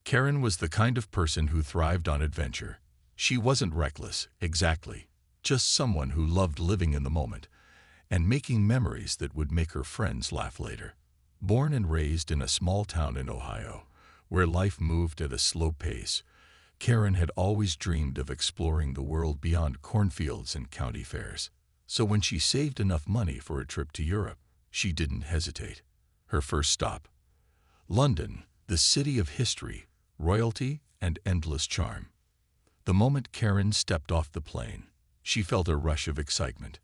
Karen was the kind of person who thrived on adventure. She wasn't reckless, exactly, just someone who loved living in the moment and making memories that would make her friends laugh later. Born and raised in a small town in Ohio, where life moved at a slow pace, Karen had always dreamed of exploring the world beyond cornfields and county fairs. So when she saved enough money for a trip to Europe, she didn't hesitate. Her first stop, London, the city of history, royalty, and endless charm. The moment Karen stepped off the plane, she felt a rush of excitement.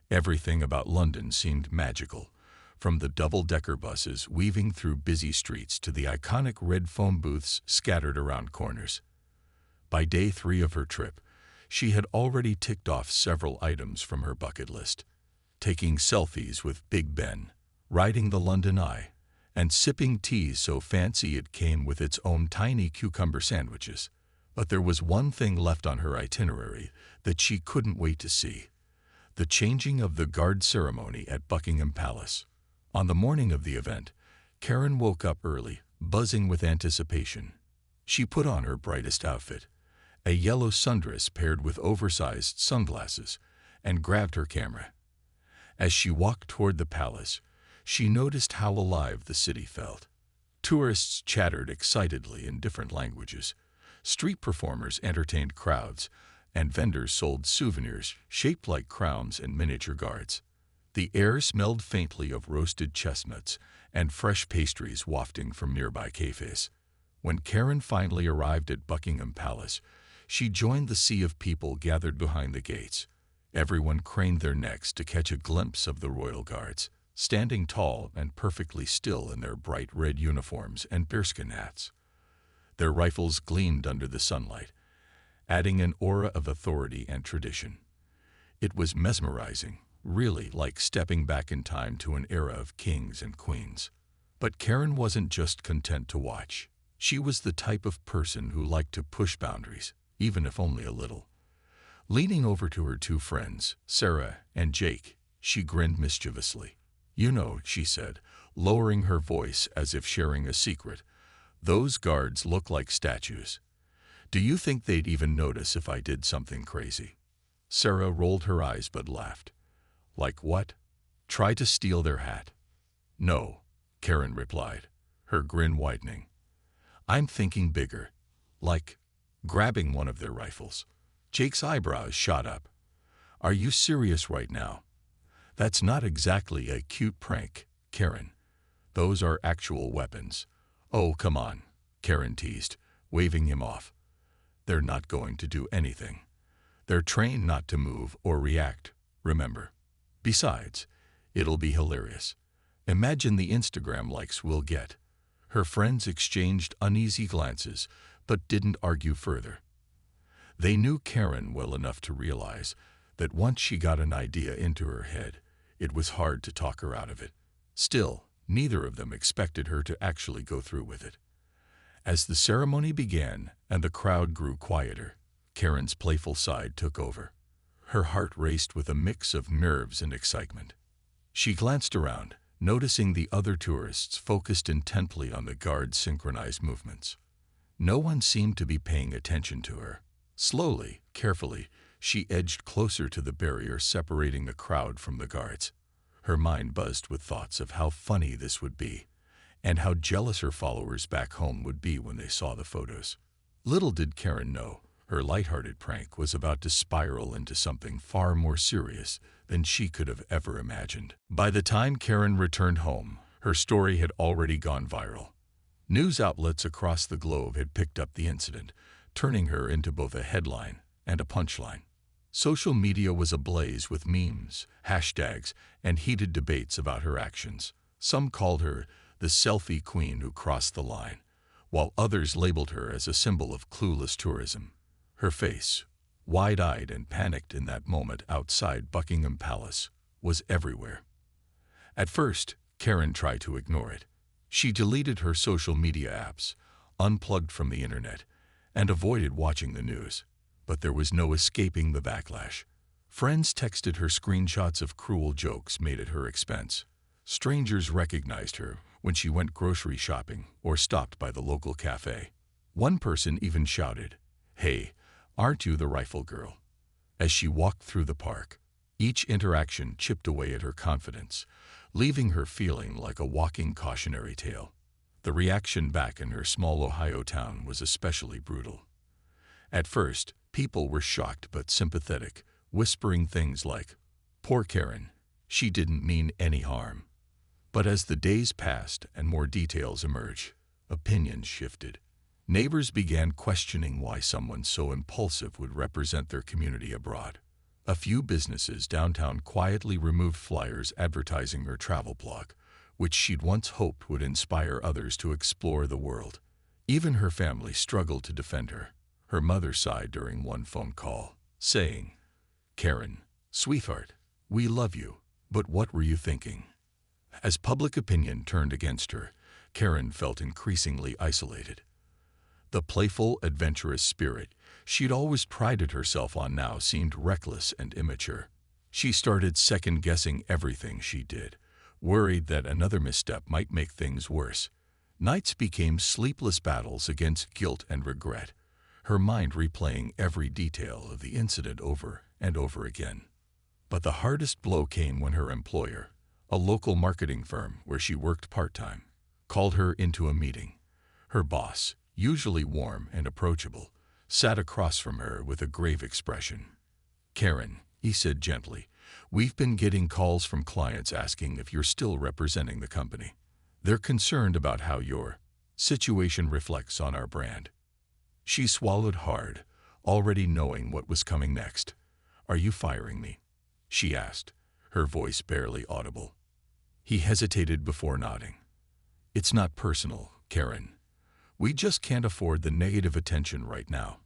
Everything about London seemed magical, from the double-decker buses weaving through busy streets to the iconic red phone booths scattered around corners. By day 3 of her trip, she had already ticked off several items from her bucket list, taking selfies with Big Ben, riding the London Eye, and sipping tea so fancy it came with its own tiny cucumber sandwiches. But there was one thing left on her itinerary that she couldn't wait to see: the changing of the guard ceremony at Buckingham Palace. On the morning of the event, Karen woke up early, buzzing with anticipation. She put on her brightest outfit, a yellow sundress paired with oversized sunglasses, and grabbed her camera. As she walked toward the palace, she noticed how alive the city felt. Tourists chattered excitedly in different languages. Street performers entertained crowds, and vendors sold souvenirs shaped like crowns and miniature guards. The air smelled faintly of roasted chestnuts and fresh pastries wafting from nearby cafes. When Karen finally arrived at Buckingham Palace, she joined the sea of people gathered behind the gates. Everyone craned their necks to catch a glimpse of the royal guards, standing tall and perfectly still in their bright red uniforms and bearskin hats. Their rifles gleamed under the sunlight, adding an aura of authority and tradition. It was mesmerizing, really like stepping back in time to an era of kings and queens. But Karen wasn't just content to watch. She was the type of person who liked to push boundaries, even if only a little. Leaning over to her 2 friends, Sarah and Jake, she grinned mischievously. "You know," she said, lowering her voice as if sharing a secret, "those guards look like statues. Do you think they'd even notice if I did something crazy?" Sarah rolled her eyes but laughed. "Like what? Try to steal their hat?" "No," Karen replied, her grin widening. "I'm thinking bigger, like grabbing one of their rifles." Jake's eyebrows shot up. "Are you serious right now? That's not exactly a cute prank, Karen. Those are actual weapons." "Oh, come on," Karen teased, waving him off. "They're not going to do anything. They're trained not to move or react, remember. Besides, it'll be hilarious. Imagine the Instagram likes we'll get." Her friends exchanged uneasy glances, but didn't argue further. They knew Karen well enough to realize that once she got an idea into her head, it was hard to talk her out of it. Still, neither of them expected her to actually go through with it. As the ceremony began and the crowd grew quieter, Karen's playful side took over. Her heart raced with a mix of nerves and excitement. She glanced around, noticing the other tourists focused intently on the guards' synchronized movements. No one seemed to be paying attention to her. Slowly, carefully, she edged closer to the barrier separating the crowd from the guards. Her mind buzzed with thoughts of how funny this would be, and how jealous her followers back home would be when they saw the photos. Little did Karen know, her lighthearted prank was about to spiral into something far more serious than she could have ever imagined. By the time Karen returned home, her story had already gone viral. News outlets across the globe had picked up the incident, turning her into both a headline and a punchline. Social media was ablaze with memes, hashtags, and heated debates about her actions. Some called her the selfie queen who crossed the line, while others labeled her as a symbol of clueless tourism. Her face, wide-eyed and panicked in that moment outside Buckingham Palace, was everywhere. At first, Karen tried to ignore it. She deleted her social media apps, unplugged from the internet, and avoided watching the news. But there was no escaping the backlash. Friends texted her screenshots of cruel jokes made at her expense. Strangers recognized her when she went grocery shopping or stopped by the local cafe. One person even shouted, "Hey, aren't you the rifle girl?" As she walked through the park. Each interaction chipped away at her confidence, leaving her feeling like a walking cautionary tale. The reaction back in her small Ohio town was especially brutal. At first, people were shocked but sympathetic, whispering things like, "Poor Karen, she didn't mean any harm." But as the days passed and more details emerged, opinions shifted. Neighbors began questioning why someone so impulsive would represent their community abroad. A few businesses downtown quietly removed flyers advertising her travel blog, which she'd once hoped would inspire others to explore the world. Even her family struggled to defend her. Her mother sighed during one phone call, saying, "Karen, sweetheart, we love you, but what were you thinking?" As public opinion turned against her, Karen felt increasingly isolated. The playful, adventurous spirit she'd always prided herself on now seemed reckless and immature. She started second-guessing everything she did, worried that another misstep might make things worse. Nights became sleepless battles against guilt and regret, her mind replaying every detail of the incident over and over again. But the hardest blow came when her employer, a local marketing firm where she worked part-time, called her into a meeting. Her boss, usually warm and approachable, sat across from her with a grave expression. "Karen," he said gently, "we've been getting calls from clients asking if you're still representing the company. They're concerned about how your situation reflects on our brand." She swallowed hard, already knowing what was coming next. "Are you firing me?" she asked, her voice barely audible. He hesitated before nodding. "It's not personal, Karen. We just can't afford the negative attention right now.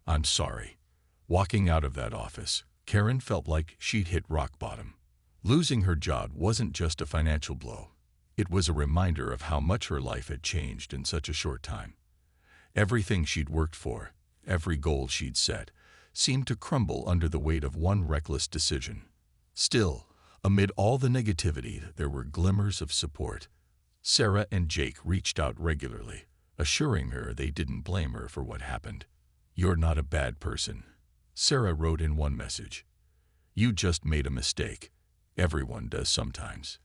I'm sorry." Walking out of that office, Karen felt like she'd hit rock bottom. Losing her job wasn't just a financial blow. It was a reminder of how much her life had changed in such a short time. Everything she'd worked for, every goal she'd set, seemed to crumble under the weight of one reckless decision. Still, amid all the negativity, there were glimmers of support. Sarah and Jake reached out regularly, assuring her they didn't blame her for what happened. "You're not a bad person," Sarah wrote in one message. "You just made a mistake. Everyone does sometimes."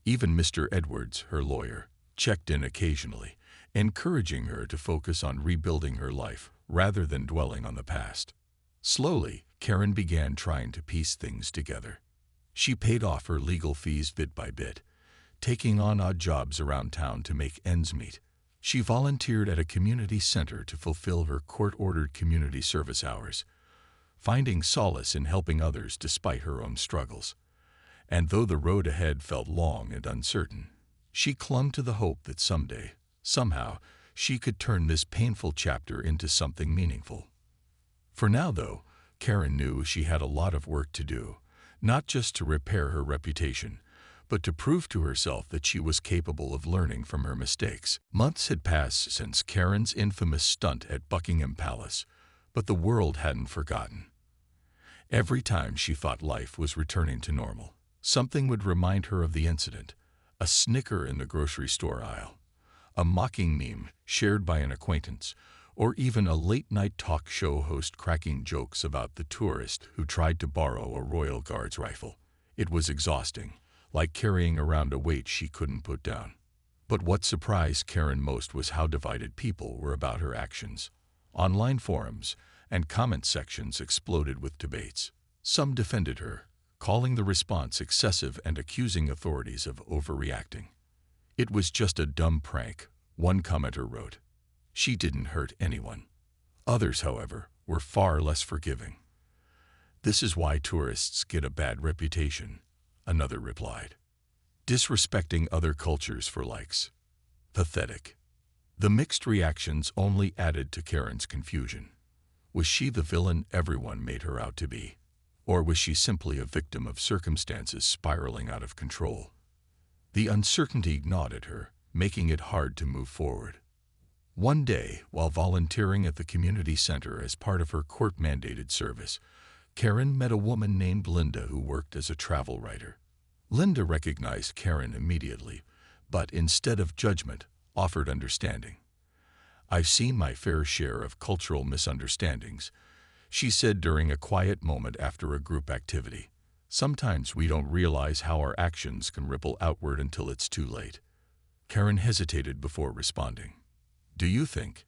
Even Mr. Edwards, her lawyer, checked in occasionally, encouraging her to focus on rebuilding her life rather than dwelling on the past. Slowly, Karen began trying to piece things together. She paid off her legal fees bit by bit, taking on odd jobs around town to make ends meet. She volunteered at a community center to fulfill her court-ordered community service hours, finding solace in helping others despite her own struggles. And though the road ahead felt long and uncertain, she clung to the hope that someday, somehow, she could turn this painful chapter into something meaningful. For now, though, Karen knew she had a lot of work to do, not just to repair her reputation, but to prove to herself that she was capable of learning from her mistakes. Months had passed since Karen's infamous stunt at Buckingham Palace, but the world hadn't forgotten. Every time she thought life was returning to normal, something would remind her of the incident: a snicker in the grocery store aisle, a mocking meme shared by an acquaintance, or even a late-night talk show host cracking jokes about the tourist who tried to borrow a Royal Guards rifle. It was exhausting, like carrying around a weight she couldn't put down. But what surprised Karen most was how divided people were about her actions. Online forums and comment sections exploded with debates. Some defended her, calling the response excessive and accusing authorities of overreacting. "It was just a dumb prank," one commenter wrote. "She didn't hurt anyone." Others, however, were far less forgiving. "This is why tourists get a bad reputation," another replied. "Disrespecting other cultures for likes. Pathetic." The mixed reactions only added to Karen's confusion. Was she the villain everyone made her out to be? Or was she simply a victim of circumstances spiraling out of control? The uncertainty gnawed at her, making it hard to move forward. One day, while volunteering at the community center as part of her court-mandated service, Karen met a woman named Linda who worked as a travel writer. Linda recognized Karen immediately, but instead of judgment, offered understanding. "I've seen my fair share of cultural misunderstandings," she said during a quiet moment after a group activity. "Sometimes we don't realize how our actions can ripple outward until it's too late." Karen hesitated before responding. Do you think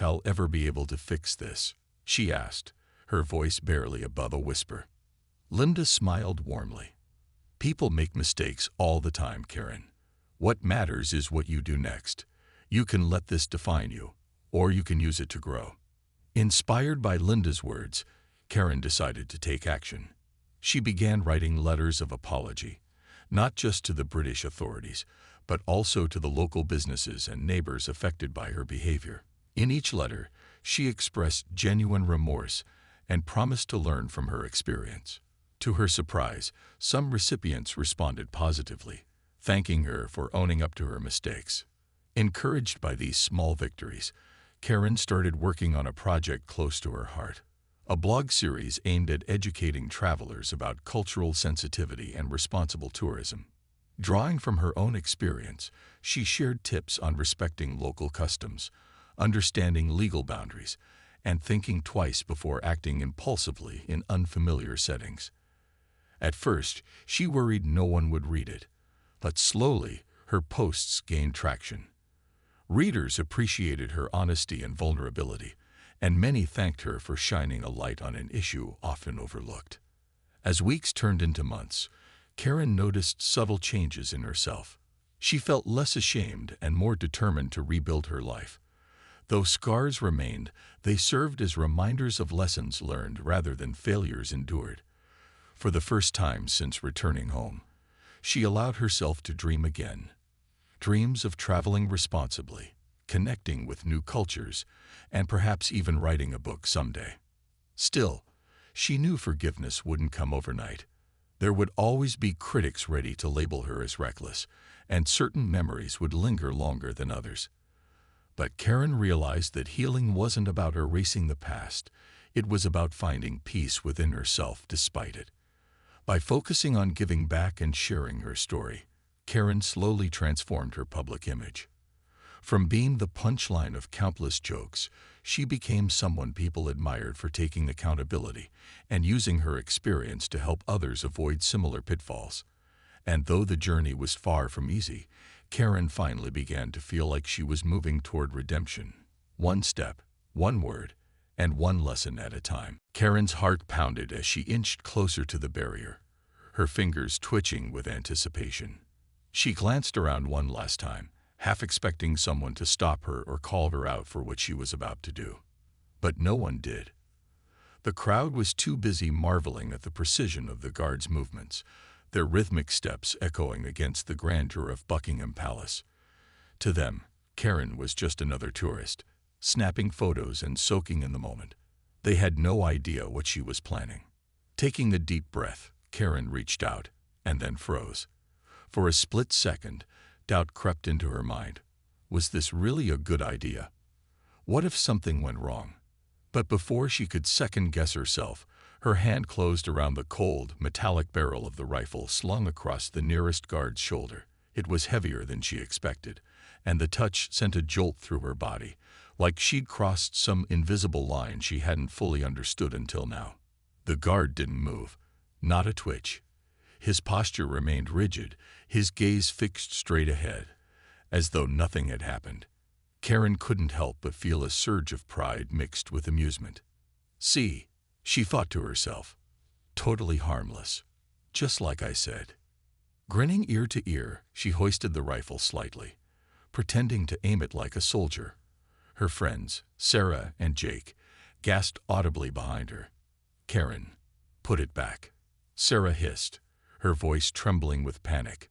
I'll ever be able to fix this?" she asked, her voice barely above a whisper. Linda smiled warmly. "People make mistakes all the time, Karen. What matters is what you do next. You can let this define you, or you can use it to grow." Inspired by Linda's words, Karen decided to take action. She began writing letters of apology, not just to the British authorities, but also to the local businesses and neighbors affected by her behavior. In each letter, she expressed genuine remorse and promised to learn from her experience. To her surprise, some recipients responded positively, thanking her for owning up to her mistakes. Encouraged by these small victories, Karen started working on a project close to her heart, a blog series aimed at educating travelers about cultural sensitivity and responsible tourism. Drawing from her own experience, she shared tips on respecting local customs, understanding legal boundaries, and thinking twice before acting impulsively in unfamiliar settings. At first, she worried no one would read it, but slowly her posts gained traction. Readers appreciated her honesty and vulnerability, and many thanked her for shining a light on an issue often overlooked. As weeks turned into months, Karen noticed subtle changes in herself. She felt less ashamed and more determined to rebuild her life. Though scars remained, they served as reminders of lessons learned rather than failures endured. For the first time since returning home, she allowed herself to dream again. Dreams of traveling responsibly, connecting with new cultures, and perhaps even writing a book someday. Still, she knew forgiveness wouldn't come overnight. There would always be critics ready to label her as reckless, and certain memories would linger longer than others. But Karen realized that healing wasn't about erasing the past, it was about finding peace within herself despite it. By focusing on giving back and sharing her story, Karen slowly transformed her public image. From being the punchline of countless jokes, she became someone people admired for taking accountability and using her experience to help others avoid similar pitfalls. And though the journey was far from easy, Karen finally began to feel like she was moving toward redemption. One step, one word, and one lesson at a time. Karen's heart pounded as she inched closer to the barrier, her fingers twitching with anticipation. She glanced around one last time, half expecting someone to stop her or call her out for what she was about to do. But no one did. The crowd was too busy marveling at the precision of the guards' movements, their rhythmic steps echoing against the grandeur of Buckingham Palace. To them, Karen was just another tourist, snapping photos and soaking in the moment. They had no idea what she was planning. Taking a deep breath, Karen reached out, and then froze. For a split second, doubt crept into her mind. Was this really a good idea? What if something went wrong? But before she could second-guess herself, her hand closed around the cold, metallic barrel of the rifle slung across the nearest guard's shoulder. It was heavier than she expected, and the touch sent a jolt through her body, like she'd crossed some invisible line she hadn't fully understood until now. The guard didn't move, not a twitch. His posture remained rigid, his gaze fixed straight ahead, as though nothing had happened. Karen couldn't help but feel a surge of pride mixed with amusement. See, she thought to herself, totally harmless, just like I said. Grinning ear to ear, she hoisted the rifle slightly, pretending to aim it like a soldier. Her friends, Sarah and Jake, gasped audibly behind her. "Karen, put it back," Sarah hissed, her voice trembling with panic.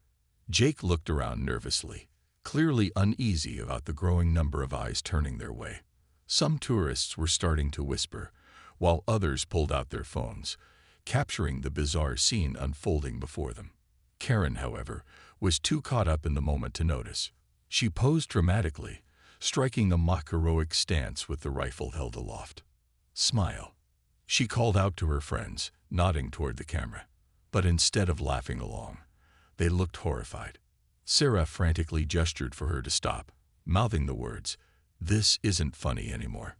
Jake looked around nervously, clearly uneasy about the growing number of eyes turning their way. Some tourists were starting to whisper, while others pulled out their phones, capturing the bizarre scene unfolding before them. Karen, however, was too caught up in the moment to notice. She posed dramatically, striking a mock heroic stance with the rifle held aloft. "Smile," she called out to her friends, nodding toward the camera. But instead of laughing along, they looked horrified. Sarah frantically gestured for her to stop, mouthing the words, This isn't funny anymore.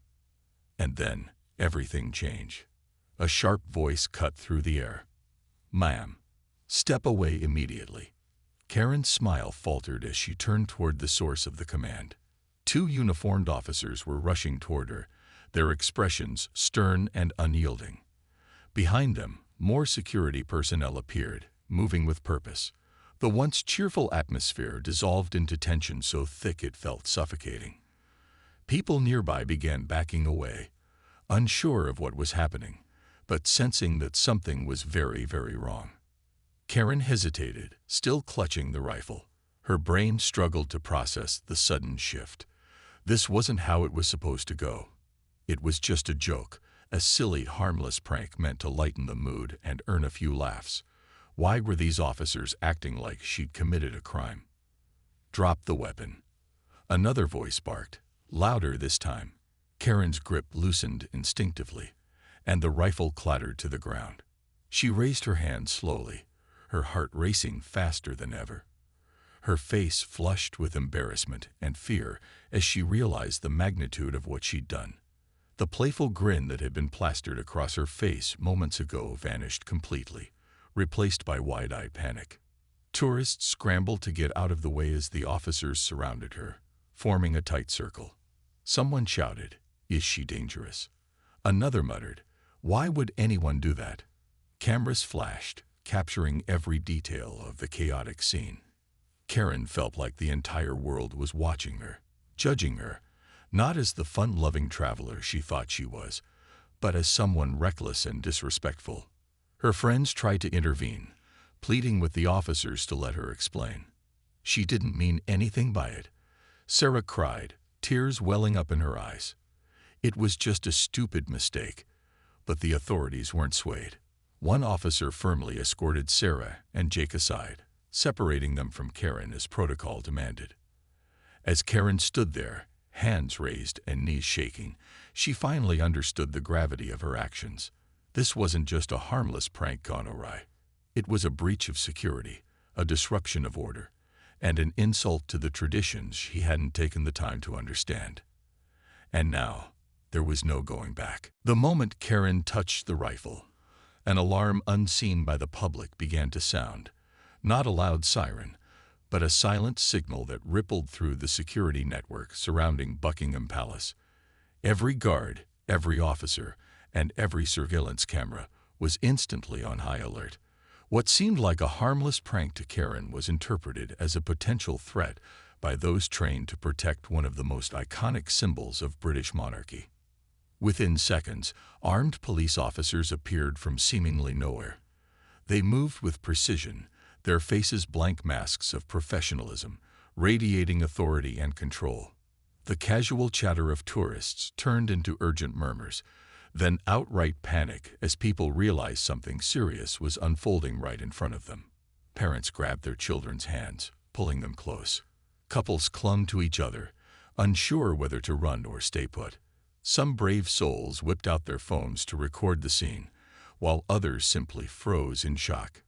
And then everything changed. A sharp voice cut through the air. "Ma'am, step away immediately." Karen's smile faltered as she turned toward the source of the command. Two uniformed officers were rushing toward her, their expressions stern and unyielding. Behind them, more security personnel appeared, moving with purpose. The once cheerful atmosphere dissolved into tension so thick it felt suffocating. People nearby began backing away, unsure of what was happening, but sensing that something was very, very wrong. Karen hesitated, still clutching the rifle. Her brain struggled to process the sudden shift. This wasn't how it was supposed to go. It was just a joke, a silly, harmless prank meant to lighten the mood and earn a few laughs. Why were these officers acting like she'd committed a crime? "Drop the weapon." Another voice barked, louder this time. Karen's grip loosened instinctively, and the rifle clattered to the ground. She raised her hand slowly, her heart racing faster than ever. Her face flushed with embarrassment and fear as she realized the magnitude of what she'd done. The playful grin that had been plastered across her face moments ago vanished completely, replaced by wide-eyed panic. Tourists scrambled to get out of the way as the officers surrounded her, forming a tight circle. Someone shouted, "Is she dangerous?" Another muttered, "Why would anyone do that?" Cameras flashed, capturing every detail of the chaotic scene. Karen felt like the entire world was watching her, judging her, not as the fun-loving traveler she thought she was, but as someone reckless and disrespectful. Her friends tried to intervene, pleading with the officers to let her explain. She didn't mean anything by it. Sarah cried, tears welling up in her eyes. It was just a stupid mistake, but the authorities weren't swayed. One officer firmly escorted Sarah and Jake aside, separating them from Karen as protocol demanded. As Karen stood there, hands raised and knees shaking, she finally understood the gravity of her actions. This wasn't just a harmless prank gone awry. It was a breach of security, a disruption of order, and an insult to the traditions she hadn't taken the time to understand. And now, there was no going back. The moment Karen touched the rifle, an alarm unseen by the public began to sound. Not a loud siren, but a silent signal that rippled through the security network surrounding Buckingham Palace. Every guard, every officer, and every surveillance camera was instantly on high alert. What seemed like a harmless prank to Karen was interpreted as a potential threat by those trained to protect one of the most iconic symbols of British monarchy. Within seconds, armed police officers appeared from seemingly nowhere. They moved with precision, their faces blank masks of professionalism, radiating authority and control. The casual chatter of tourists turned into urgent murmurs, then outright panic as people realized something serious was unfolding right in front of them. Parents grabbed their children's hands, pulling them close. Couples clung to each other, unsure whether to run or stay put. Some brave souls whipped out their phones to record the scene, while others simply froze in shock.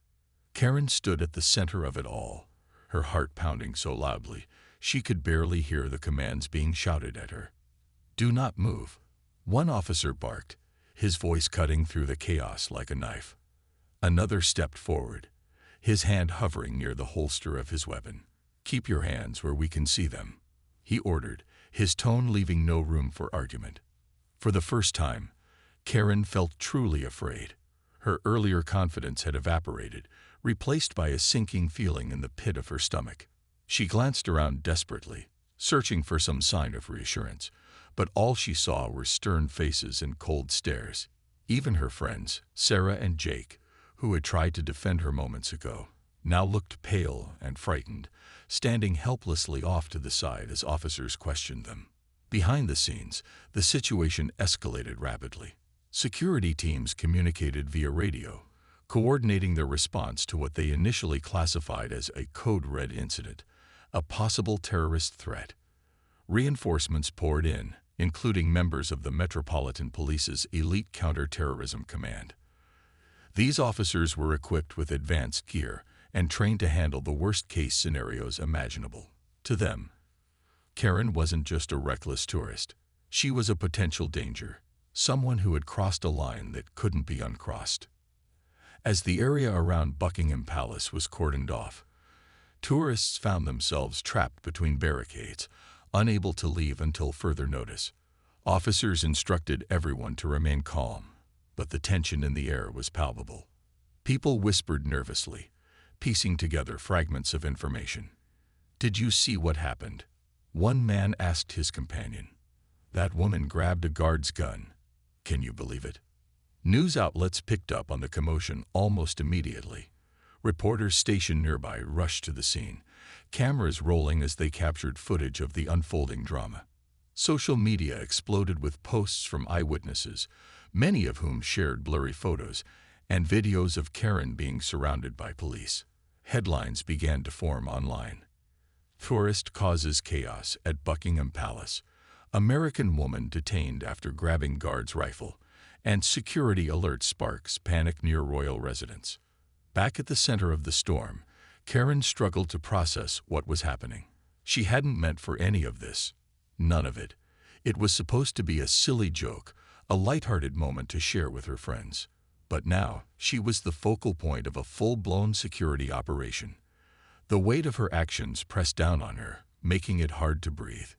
Karen stood at the center of it all, her heart pounding so loudly she could barely hear the commands being shouted at her. "Do not move." One officer barked, his voice cutting through the chaos like a knife. Another stepped forward, his hand hovering near the holster of his weapon. "Keep your hands where we can see them," he ordered, his tone leaving no room for argument. For the first time, Karen felt truly afraid. Her earlier confidence had evaporated, replaced by a sinking feeling in the pit of her stomach. She glanced around desperately, searching for some sign of reassurance, but all she saw were stern faces and cold stares. Even her friends, Sarah and Jake, who had tried to defend her moments ago, now looked pale and frightened, standing helplessly off to the side as officers questioned them. Behind the scenes, the situation escalated rapidly. Security teams communicated via radio, coordinating their response to what they initially classified as a code red incident, a possible terrorist threat. Reinforcements poured in, including members of the Metropolitan Police's elite counter-terrorism command. These officers were equipped with advanced gear and trained to handle the worst-case scenarios imaginable. To them, Karen wasn't just a reckless tourist. She was a potential danger, someone who had crossed a line that couldn't be uncrossed. As the area around Buckingham Palace was cordoned off, tourists found themselves trapped between barricades, unable to leave until further notice. Officers instructed everyone to remain calm, but the tension in the air was palpable. People whispered nervously, piecing together fragments of information. "Did you see what happened?" One man asked his companion. "That woman grabbed a guard's gun. Can you believe it?" News outlets picked up on the commotion almost immediately. Reporters stationed nearby rushed to the scene, cameras rolling as they captured footage of the unfolding drama. Social media exploded with posts from eyewitnesses, many of whom shared blurry photos and videos of Karen being surrounded by police. Headlines began to form online. "Tourist causes chaos at Buckingham Palace. American woman detained after grabbing guard's rifle," and "security alert sparks panic near royal residence." Back at the center of the storm, Karen struggled to process what was happening. She hadn't meant for any of this. None of it. It was supposed to be a silly joke, a lighthearted moment to share with her friends. But now, she was the focal point of a full-blown security operation. The weight of her actions pressed down on her, making it hard to breathe.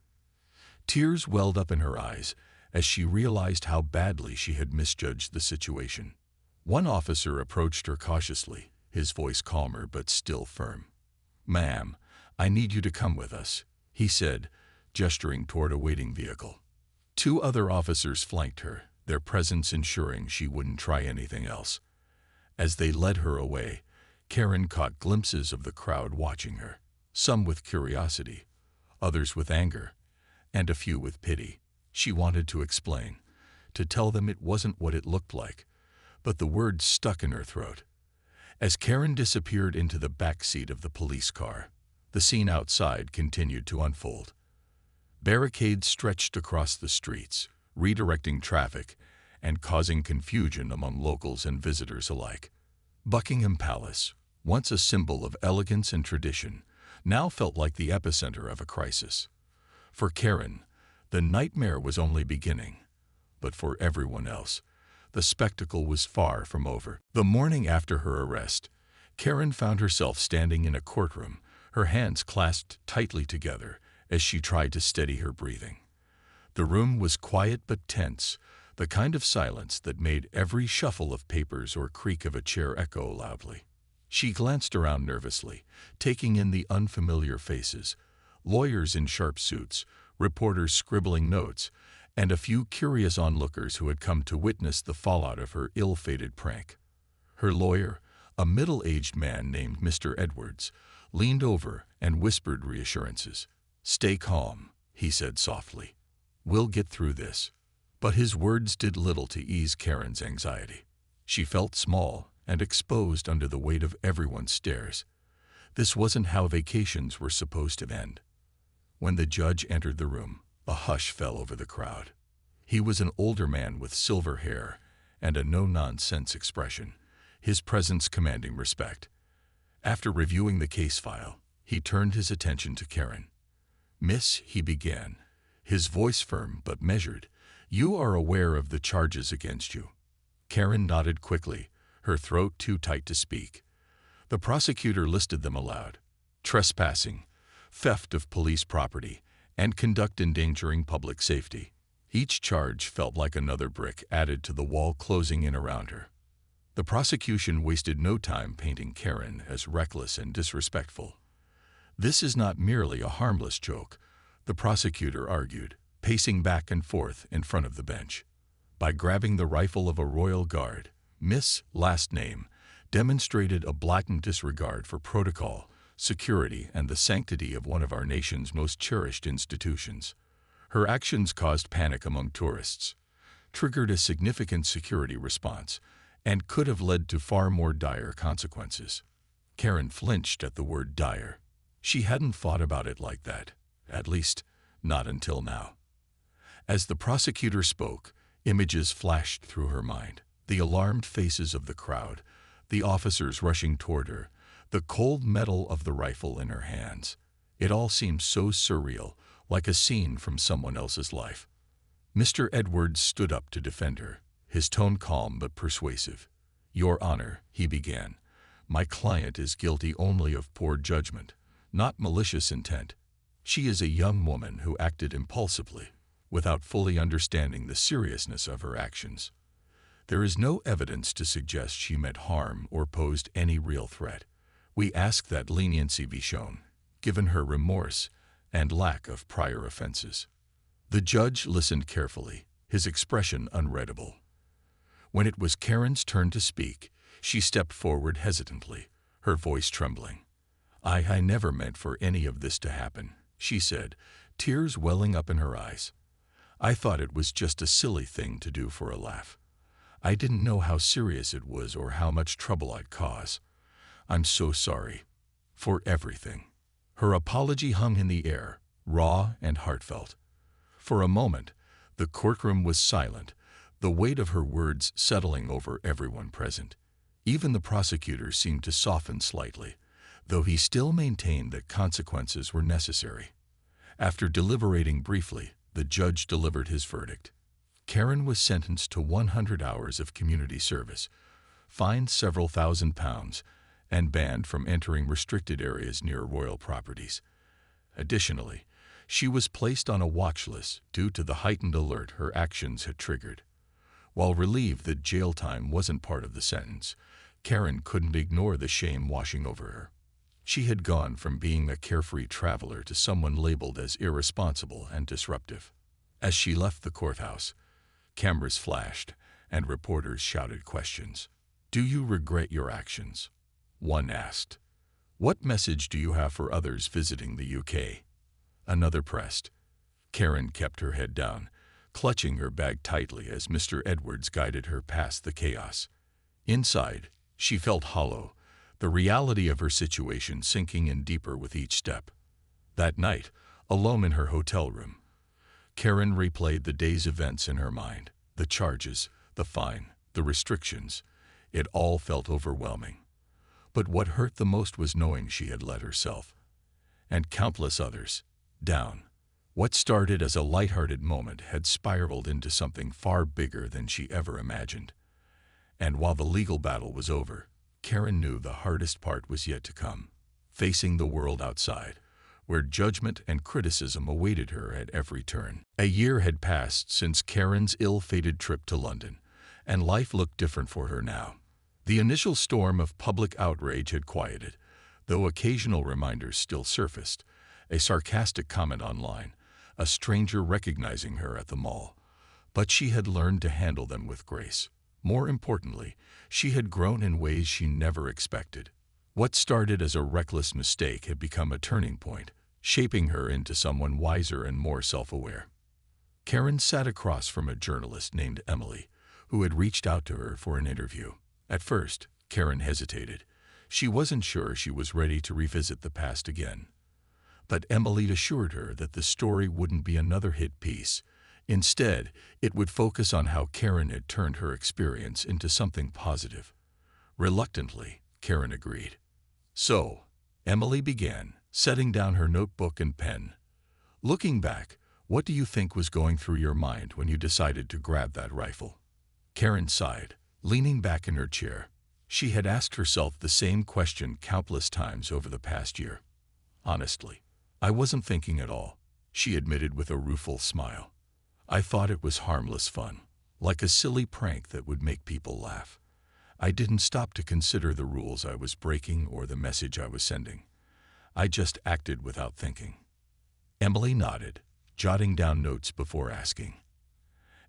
Tears welled up in her eyes as she realized how badly she had misjudged the situation. One officer approached her cautiously, his voice calmer but still firm. "Ma'am, I need you to come with us," he said, gesturing toward a waiting vehicle. Two other officers flanked her, their presence ensuring she wouldn't try anything else. As they led her away, Karen caught glimpses of the crowd watching her, some with curiosity, others with anger, and a few with pity. She wanted to explain, to tell them it wasn't what it looked like, but the words stuck in her throat. As Karen disappeared into the back seat of the police car, the scene outside continued to unfold. Barricades stretched across the streets, redirecting traffic and causing confusion among locals and visitors alike. Buckingham Palace, once a symbol of elegance and tradition, now felt like the epicenter of a crisis. For Karen, the nightmare was only beginning, but for everyone else, the spectacle was far from over. The morning after her arrest, Karen found herself standing in a courtroom, her hands clasped tightly together as she tried to steady her breathing. The room was quiet but tense, the kind of silence that made every shuffle of papers or creak of a chair echo loudly. She glanced around nervously, taking in the unfamiliar faces, lawyers in sharp suits, reporters scribbling notes, and a few curious onlookers who had come to witness the fallout of her ill-fated prank. Her lawyer, a middle-aged man named Mr. Edwards, leaned over and whispered reassurances. "Stay calm," he said softly. "We'll get through this." But his words did little to ease Karen's anxiety. She felt small and exposed under the weight of everyone's stares. This wasn't how vacations were supposed to end. When the judge entered the room, a hush fell over the crowd. He was an older man with silver hair and a no-nonsense expression, his presence commanding respect. After reviewing the case file, he turned his attention to Karen. "Miss," he began, his voice firm but measured, "you are aware of the charges against you." Karen nodded quickly, her throat too tight to speak. The prosecutor listed them aloud: trespassing, theft of police property, and conduct endangering public safety. Each charge felt like another brick added to the wall closing in around her. The prosecution wasted no time painting Karen as reckless and disrespectful. "This is not merely a harmless joke," the prosecutor argued, pacing back and forth in front of the bench. "By grabbing the rifle of a royal guard, Miss last name demonstrated a blatant disregard for protocol, security, and the sanctity of one of our nation's most cherished institutions. Her actions caused panic among tourists, triggered a significant security response, and could have led to far more dire consequences." Karen flinched at the word dire. She hadn't thought about it like that, at least not until now. As the prosecutor spoke, images flashed through her mind. The alarmed faces of the crowd, the officers rushing toward her, the cold metal of the rifle in her hands. It all seemed so surreal, like a scene from someone else's life. Mr. Edwards stood up to defend her, his tone calm but persuasive. "Your Honor," he began, "my client is guilty only of poor judgment, not malicious intent. She is a young woman who acted impulsively, without fully understanding the seriousness of her actions. There is no evidence to suggest she meant harm or posed any real threat. We ask that leniency be shown, given her remorse and lack of prior offenses." The judge listened carefully, his expression unreadable. When it was Karen's turn to speak, she stepped forward hesitantly, her voice trembling. I never meant for any of this to happen," she said, tears welling up in her eyes. "I thought it was just a silly thing to do for a laugh. I didn't know how serious it was or how much trouble I'd cause. I'm so sorry. For everything." Her apology hung in the air, raw and heartfelt. For a moment, the courtroom was silent, the weight of her words settling over everyone present. Even the prosecutor seemed to soften slightly, though he still maintained that consequences were necessary. After deliberating briefly, the judge delivered his verdict. Karen was sentenced to 100 hours of community service, fined several £1,000s, and banned from entering restricted areas near royal properties. Additionally, she was placed on a watch list due to the heightened alert her actions had triggered. While relieved that jail time wasn't part of the sentence, Karen couldn't ignore the shame washing over her. She had gone from being a carefree traveler to someone labeled as irresponsible and disruptive. As she left the courthouse, cameras flashed and reporters shouted questions. "Do you regret your actions?" one asked. "What message do you have for others visiting the UK?" another pressed. Karen kept her head down, clutching her bag tightly as Mr. Edwards guided her past the chaos. Inside, she felt hollow, the reality of her situation sinking in deeper with each step. That night, alone in her hotel room, Karen replayed the day's events in her mind. The charges, the fine, the restrictions. It all felt overwhelming. But what hurt the most was knowing she had let herself, and countless others, down. What started as a lighthearted moment had spiraled into something far bigger than she ever imagined. And while the legal battle was over, Karen knew the hardest part was yet to come, facing the world outside, where judgment and criticism awaited her at every turn. A year had passed since Karen's ill-fated trip to London, and life looked different for her now. The initial storm of public outrage had quieted, though occasional reminders still surfaced. A sarcastic comment online, a stranger recognizing her at the mall. But she had learned to handle them with grace. More importantly, she had grown in ways she never expected. What started as a reckless mistake had become a turning point, shaping her into someone wiser and more self-aware. Karen sat across from a journalist named Emily, who had reached out to her for an interview. At first, Karen hesitated. She wasn't sure she was ready to revisit the past again. But Emily assured her that the story wouldn't be another hit piece. Instead, it would focus on how Karen had turned her experience into something positive. Reluctantly, Karen agreed. "So," Emily began, setting down her notebook and pen. "Looking back, what do you think was going through your mind when you decided to grab that rifle?" Karen sighed, leaning back in her chair. She had asked herself the same question countless times over the past year. "Honestly, I wasn't thinking at all," she admitted with a rueful smile. "I thought it was harmless fun, like a silly prank that would make people laugh. I didn't stop to consider the rules I was breaking or the message I was sending. I just acted without thinking." Emily nodded, jotting down notes before asking,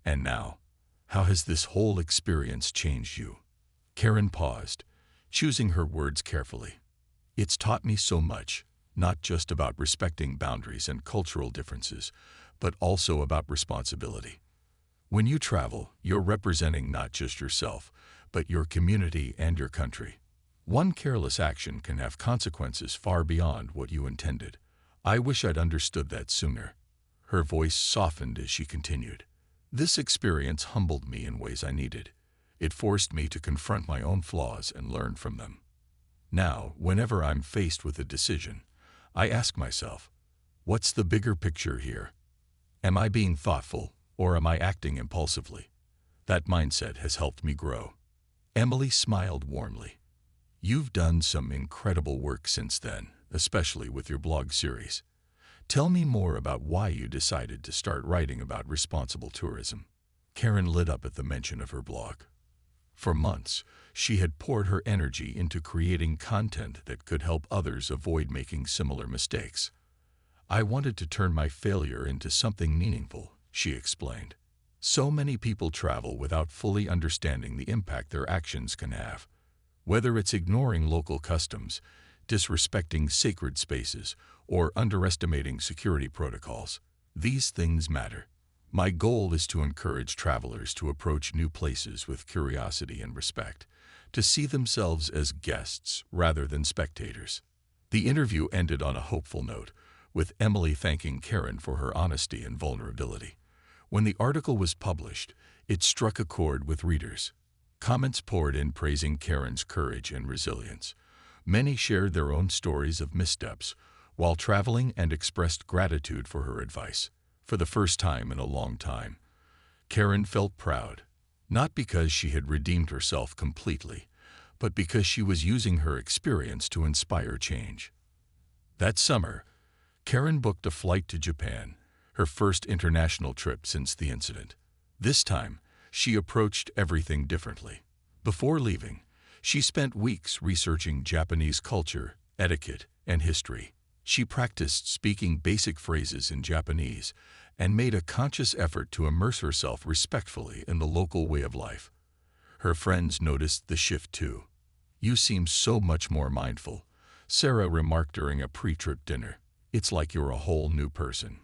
"And now, how has this whole experience changed you?" Karen paused, choosing her words carefully. "It's taught me so much, not just about respecting boundaries and cultural differences, but also about responsibility. When you travel, you're representing not just yourself, but your community and your country. One careless action can have consequences far beyond what you intended. I wish I'd understood that sooner." Her voice softened as she continued. "This experience humbled me in ways I needed. It forced me to confront my own flaws and learn from them. Now, whenever I'm faced with a decision, I ask myself, What's the bigger picture here? Am I being thoughtful, or am I acting impulsively? That mindset has helped me grow. Emily smiled warmly. You've done some incredible work since then, especially with your blog series. Tell me more about why you decided to start writing about responsible tourism. Karen lit up at the mention of her blog. For months, she had poured her energy into creating content that could help others avoid making similar mistakes. I wanted to turn my failure into something meaningful, she explained. So many people travel without fully understanding the impact their actions can have. Whether it's ignoring local customs, disrespecting sacred spaces, or underestimating security protocols, these things matter. My goal is to encourage travelers to approach new places with curiosity and respect, to see themselves as guests rather than spectators. The interview ended on a hopeful note, with Emily thanking Karen for her honesty and vulnerability. When the article was published, it struck a chord with readers. Comments poured in praising Karen's courage and resilience. Many shared their own stories of missteps while traveling and expressed gratitude for her advice. For the first time in a long time, Karen felt proud, not because she had redeemed herself completely, but because she was using her experience to inspire change. That summer, Karen booked a flight to Japan, her first international trip since the incident. This time, she approached everything differently. Before leaving, she spent weeks researching Japanese culture, etiquette, and history. She practiced speaking basic phrases in Japanese and made a conscious effort to immerse herself respectfully in the local way of life. Her friends noticed the shift too. You seem so much more mindful, Sarah remarked during a pre-trip dinner. It's like you're a whole new person.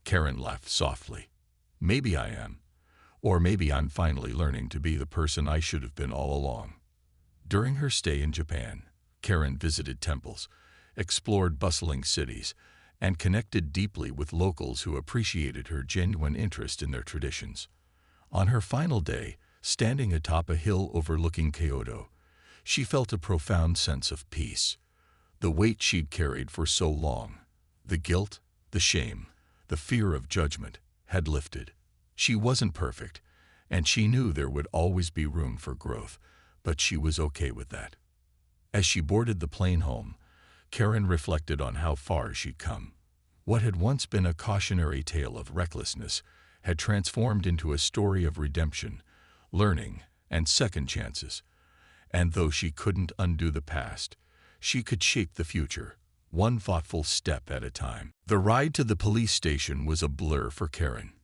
Karen laughed softly. Maybe I am. Or maybe I'm finally learning to be the person I should have been all along. During her stay in Japan, Karen visited temples, explored bustling cities, and connected deeply with locals who appreciated her genuine interest in their traditions. On her final day, standing atop a hill overlooking Kyoto, she felt a profound sense of peace. The weight she'd carried for so long, the guilt, the shame, the fear of judgment, had lifted. She wasn't perfect, and she knew there would always be room for growth, but she was okay with that. As she boarded the plane home, Karen reflected on how far she'd come. What had once been a cautionary tale of recklessness had transformed into a story of redemption, learning, and second chances. And though she couldn't undo the past, she could shape the future, one thoughtful step at a time. The ride to the police station was a blur for Karen.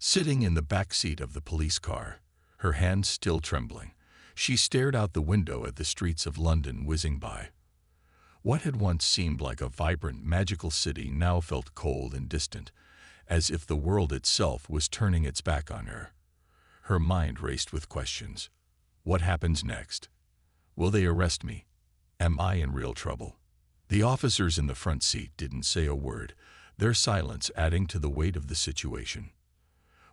Sitting in the back seat of the police car, her hands still trembling, she stared out the window at the streets of London whizzing by. What had once seemed like a vibrant, magical city now felt cold and distant, as if the world itself was turning its back on her. Her mind raced with questions. What happens next? Will they arrest me? Am I in real trouble? The officers in the front seat didn't say a word, their silence adding to the weight of the situation.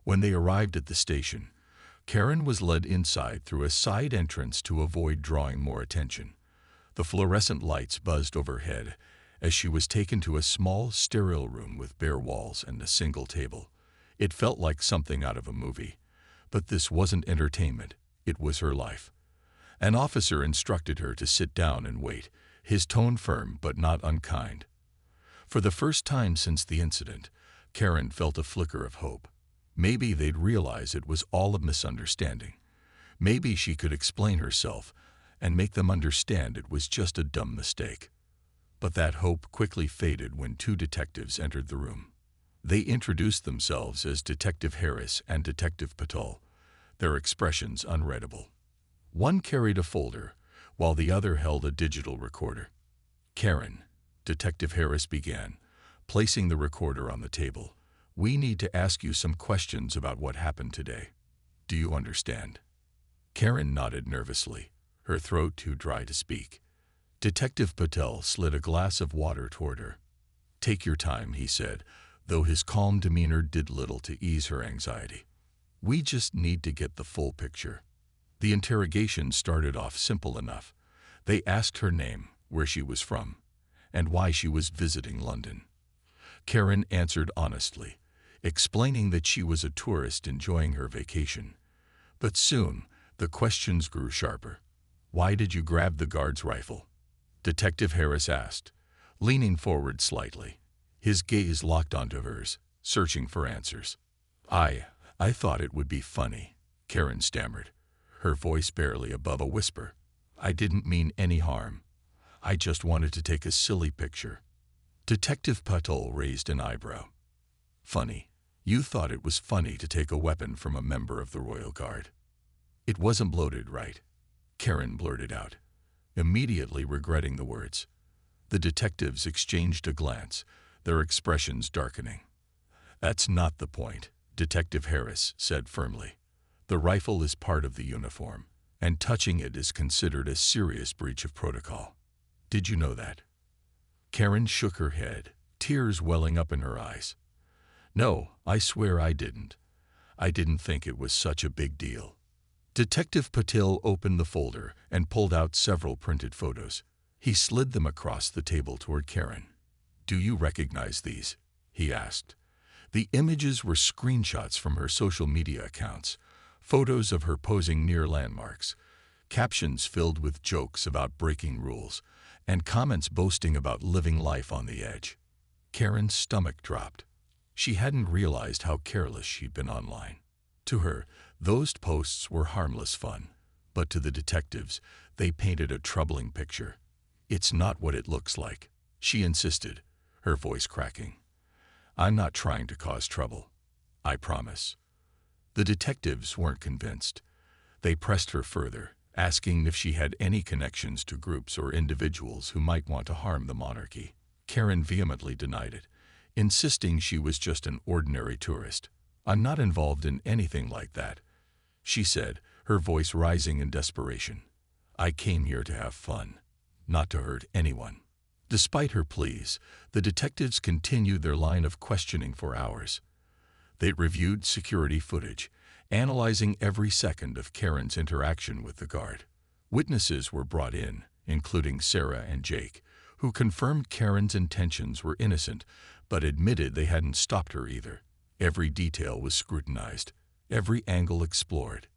When they arrived at the station, Karen was led inside through a side entrance to avoid drawing more attention. The fluorescent lights buzzed overhead as she was taken to a small, sterile room with bare walls and a single table. It felt like something out of a movie. But this wasn't entertainment, it was her life. An officer instructed her to sit down and wait, his tone firm but not unkind. For the first time since the incident, Karen felt a flicker of hope. Maybe they'd realize it was all a misunderstanding. Maybe she could explain herself and make them understand it was just a dumb mistake. But that hope quickly faded when two detectives entered the room. They introduced themselves as Detective Harris and Detective Patel, their expressions unreadable. One carried a folder, while the other held a digital recorder. Karen, Detective Harris began, placing the recorder on the table. We need to ask you some questions about what happened today. Do you understand? Karen nodded nervously, her throat too dry to speak. Detective Patel slid a glass of water toward her. Take your time, he said, though his calm demeanor did little to ease her anxiety. We just need to get the full picture. The interrogation started off simple enough. They asked her name, where she was from, and why she was visiting London. Karen answered honestly, explaining that she was a tourist enjoying her vacation. But soon, the questions grew sharper. "Why did you grab the guard's rifle?" Detective Harris asked, leaning forward slightly. His gaze locked onto hers, searching for answers. I thought it would be funny," Karen stammered, her voice barely above a whisper. "I didn't mean any harm. I just wanted to take a silly picture." Detective Patel raised an eyebrow. "Funny? You thought it was funny to take a weapon from a member of the Royal Guard?" "It wasn't loaded, right?" Karen blurted out, immediately regretting the words. The detectives exchanged a glance, their expressions darkening. "That's not the point," Detective Harris said firmly. "The rifle is part of the uniform, and touching it is considered a serious breach of protocol. Did you know that?" Karen shook her head, tears welling up in her eyes. "No, I swear I didn't. I didn't think it was such a big deal." Detective Patil opened the folder and pulled out several printed photos. He slid them across the table toward Karen. "Do you recognize these?" he asked. The images were screenshots from her social media accounts, photos of her posing near landmarks, captions filled with jokes about breaking rules, and comments boasting about living life on the edge. Karen's stomach dropped. She hadn't realized how careless she'd been online. To her, those posts were harmless fun, but to the detectives, they painted a troubling picture. "It's not what it looks like," she insisted, her voice cracking. "I'm not trying to cause trouble. I promise." The detectives weren't convinced. They pressed her further, asking if she had any connections to groups or individuals who might want to harm the monarchy. Karen vehemently denied it, insisting she was just an ordinary tourist. "I'm not involved in anything like that," she said, her voice rising in desperation. "I came here to have fun, not to hurt anyone." Despite her pleas, the detectives continued their line of questioning for hours. They reviewed security footage, analyzing every second of Karen's interaction with the guard. Witnesses were brought in, including Sarah and Jake, who confirmed Karen's intentions were innocent, but admitted they hadn't stopped her either. Every detail was scrutinized, every angle explored.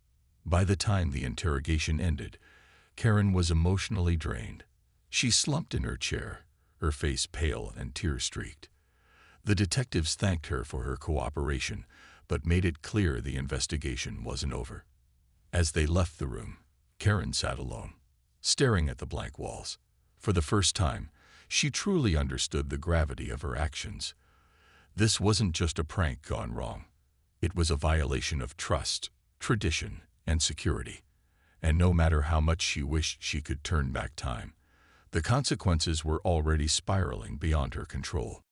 By the time the interrogation ended, Karen was emotionally drained. She slumped in her chair, her face pale and tear-streaked. The detectives thanked her for her cooperation, but made it clear the investigation wasn't over. As they left the room, Karen sat alone, staring at the blank walls. For the first time, she truly understood the gravity of her actions. This wasn't just a prank gone wrong. It was a violation of trust, tradition, and security. And no matter how much she wished she could turn back time, the consequences were already spiraling beyond her control.